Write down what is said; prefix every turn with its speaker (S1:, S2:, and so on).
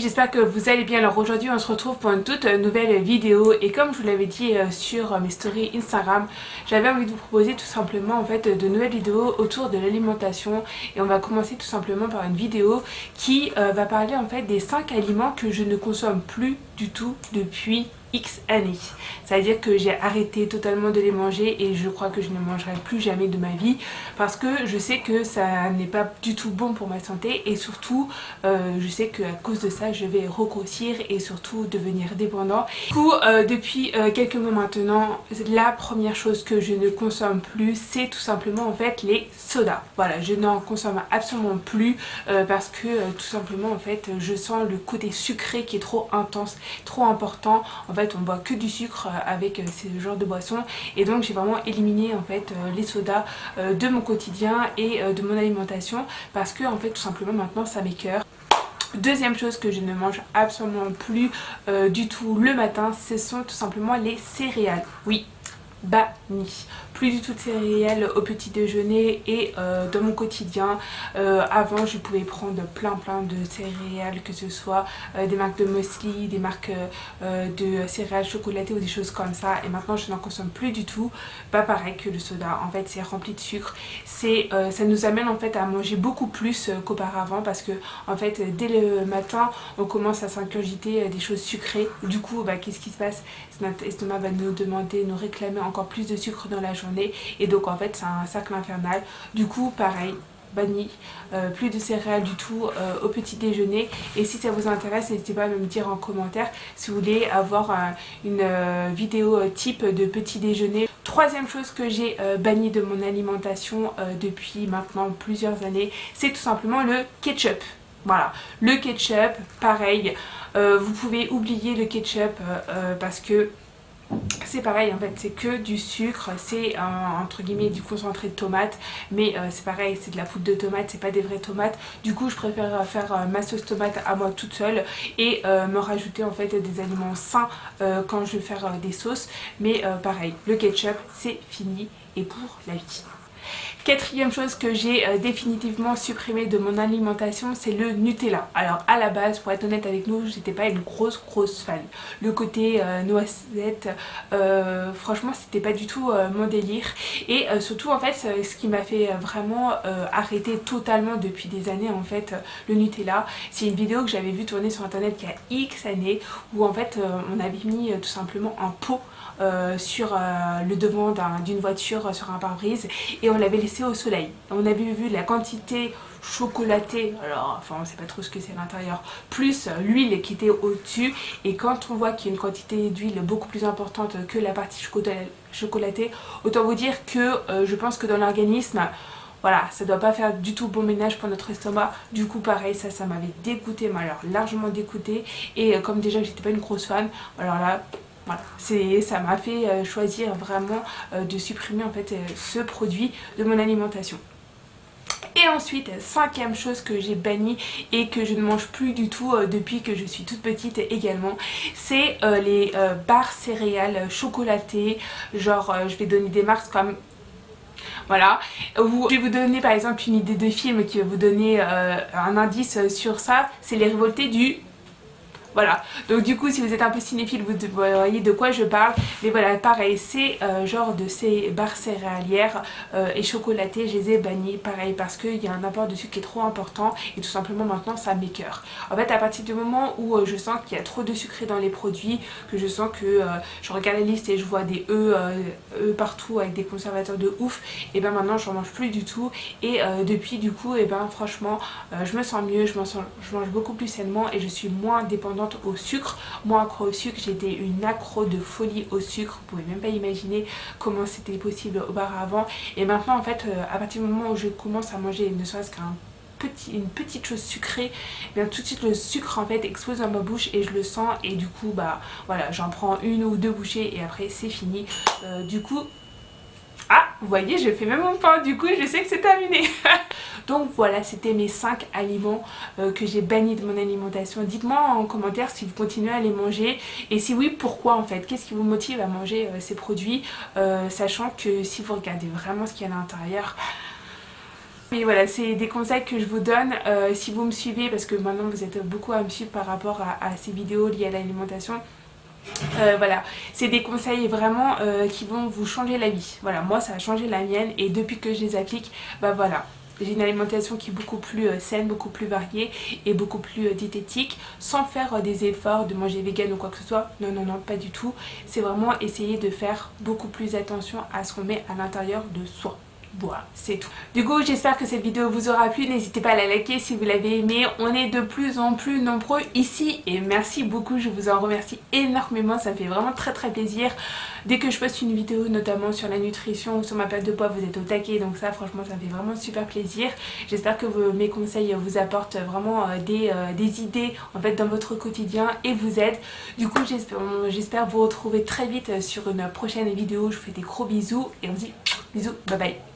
S1: j'espère que vous allez bien. Alors aujourd'hui on se retrouve pour une toute nouvelle vidéo et comme je vous l'avais dit sur mes stories Instagram, j'avais envie de vous proposer tout simplement en fait de nouvelles vidéos autour de l'alimentation et on va commencer tout simplement par une vidéo qui va parler en fait des 5 aliments que je ne consomme plus du tout depuis X années. C'est-à-dire que j'ai arrêté totalement de les manger et je crois que je ne mangerai plus jamais de ma vie parce que je sais que ça n'est pas du tout bon pour ma santé et surtout je sais qu'à cause de ça je vais regrossir et surtout devenir dépendant. Du coup depuis quelques mois maintenant, la première chose que je ne consomme plus c'est tout simplement en fait les sodas. Voilà, je n'en consomme absolument plus parce que tout simplement en fait je sens le côté sucré qui est trop intense, trop important. En fait on boit que du sucre avec ce genre de boissons et donc j'ai vraiment éliminé en fait les sodas de mon quotidien et de mon alimentation parce que en fait tout simplement maintenant ça m'écœure. Deuxième chose que je ne mange absolument plus du tout le matin, ce sont tout simplement les céréales. Oui, banni. Plus du tout de céréales au petit déjeuner et dans mon quotidien. Avant je pouvais prendre plein de céréales, que ce soit des marques de muesli, des marques de céréales chocolatées ou des choses comme ça, et maintenant je n'en consomme plus du tout. Pas pareil que le soda, en fait c'est rempli de sucre, ça nous amène en fait à manger beaucoup plus qu'auparavant parce que en fait dès le matin on commence à s'ingurgiter des choses sucrées. Du coup qu'est-ce qui se passe? Notre estomac va nous demander, nous réclamer encore plus de sucre dans la journée et donc en fait c'est un cercle infernal. Du coup pareil, banni, plus de céréales du tout au petit déjeuner. Et si ça vous intéresse, n'hésitez pas à me dire en commentaire si vous voulez avoir une vidéo type de petit déjeuner. Troisième chose que j'ai banni de mon alimentation depuis maintenant plusieurs années, c'est tout simplement le ketchup. Voilà, le ketchup, pareil, vous pouvez oublier le ketchup parce que c'est pareil en fait, c'est que du sucre, c'est entre guillemets du concentré de tomate, mais c'est pareil, c'est de la poudre de tomate, c'est pas des vraies tomates. Du coup je préfère faire ma sauce tomate à moi toute seule et me rajouter en fait des aliments sains quand je vais faire des sauces. Mais pareil, le ketchup c'est fini et pour la vie. Quatrième chose que j'ai définitivement supprimé de mon alimentation, c'est le Nutella. Alors à la base, pour être honnête avec nous, j'étais pas une grosse fan. Le côté noisette, franchement c'était pas du tout mon délire. Et surtout en fait ce qui m'a fait vraiment arrêter totalement depuis des années en fait le Nutella, c'est une vidéo que j'avais vue tourner sur internet il y a X années où en fait on avait mis tout simplement un pot sur le devant d'une voiture sur un pare-brise et on l'avait laissé au soleil. On avait vu la quantité chocolatée, alors enfin on sait pas trop ce que c'est à l'intérieur, plus l'huile qui était au-dessus, et quand on voit qu'il y a une quantité d'huile beaucoup plus importante que la partie chocolatée, autant vous dire que je pense que dans l'organisme, voilà, ça doit pas faire du tout bon ménage pour notre estomac. Du coup pareil, ça m'avait dégoûté, mais alors largement dégoûté, et comme déjà j'étais pas une grosse fan, alors là voilà, ça m'a fait choisir vraiment de supprimer en fait ce produit de mon alimentation. Et ensuite, cinquième chose que j'ai banni et que je ne mange plus du tout depuis que je suis toute petite également, c'est les barres céréales chocolatées. Genre je vais donner des marques comme... Voilà, je vais vous donner par exemple une idée de film qui va vous donner un indice sur ça, c'est les révoltés du... Voilà, donc du coup si vous êtes un peu cinéphile vous voyez de quoi je parle. Mais voilà, pareil, c'est genre de ces barres céréalières et chocolatées, je les ai bannies pareil parce qu'il y a un apport de sucre qui est trop important et tout simplement maintenant ça m'écœure. En fait à partir du moment où je sens qu'il y a trop de sucré dans les produits, que je sens que je regarde la liste et je vois des œufs partout avec des conservateurs de ouf, et ben maintenant j'en mange plus du tout. Et depuis du coup et ben franchement je me sens mieux, je mange beaucoup plus sainement et je suis moins dépendante au sucre, moins accro au sucre. J'étais une accro de folie au sucre, vous pouvez même pas imaginer comment c'était possible auparavant. Et maintenant en fait à partir du moment où je commence à manger ne serait-ce une petite chose sucrée, bien tout de suite le sucre en fait explose dans ma bouche et je le sens, et du coup voilà, j'en prends une ou deux bouchées et après c'est fini. Du coup vous voyez, je fais même mon pain, du coup je sais que c'est terminé. Donc voilà, c'était mes 5 aliments que j'ai bannis de mon alimentation. Dites-moi en commentaire si vous continuez à les manger et si oui, pourquoi en fait. Qu'est-ce qui vous motive à manger ces produits, sachant que si vous regardez vraiment ce qu'il y a à l'intérieur, Mais voilà, c'est des conseils que je vous donne si vous me suivez, parce que maintenant vous êtes beaucoup à me suivre par rapport à ces vidéos liées à l'alimentation. Voilà, c'est des conseils vraiment qui vont vous changer la vie. Voilà, moi ça a changé la mienne et depuis que je les applique, bah voilà, j'ai une alimentation qui est beaucoup plus saine, beaucoup plus variée et beaucoup plus diététique, sans faire des efforts de manger vegan ou quoi que ce soit. Non, non, non, pas du tout. C'est vraiment essayer de faire beaucoup plus attention à ce qu'on met à l'intérieur de soi. Voilà, c'est tout. Du coup, j'espère que cette vidéo vous aura plu. N'hésitez pas à la liker si vous l'avez aimé. On est de plus en plus nombreux ici et merci beaucoup. Je vous en remercie énormément. Ça me fait vraiment très très plaisir. Dès que je poste une vidéo, notamment sur la nutrition ou sur ma perte de poids, vous êtes au taquet. Donc ça, franchement, ça me fait vraiment super plaisir. J'espère que mes conseils vous apportent vraiment des idées en fait dans votre quotidien et vous aident. Du coup, j'espère vous retrouver très vite sur une prochaine vidéo. Je vous fais des gros bisous et on se dit bisous, bye bye.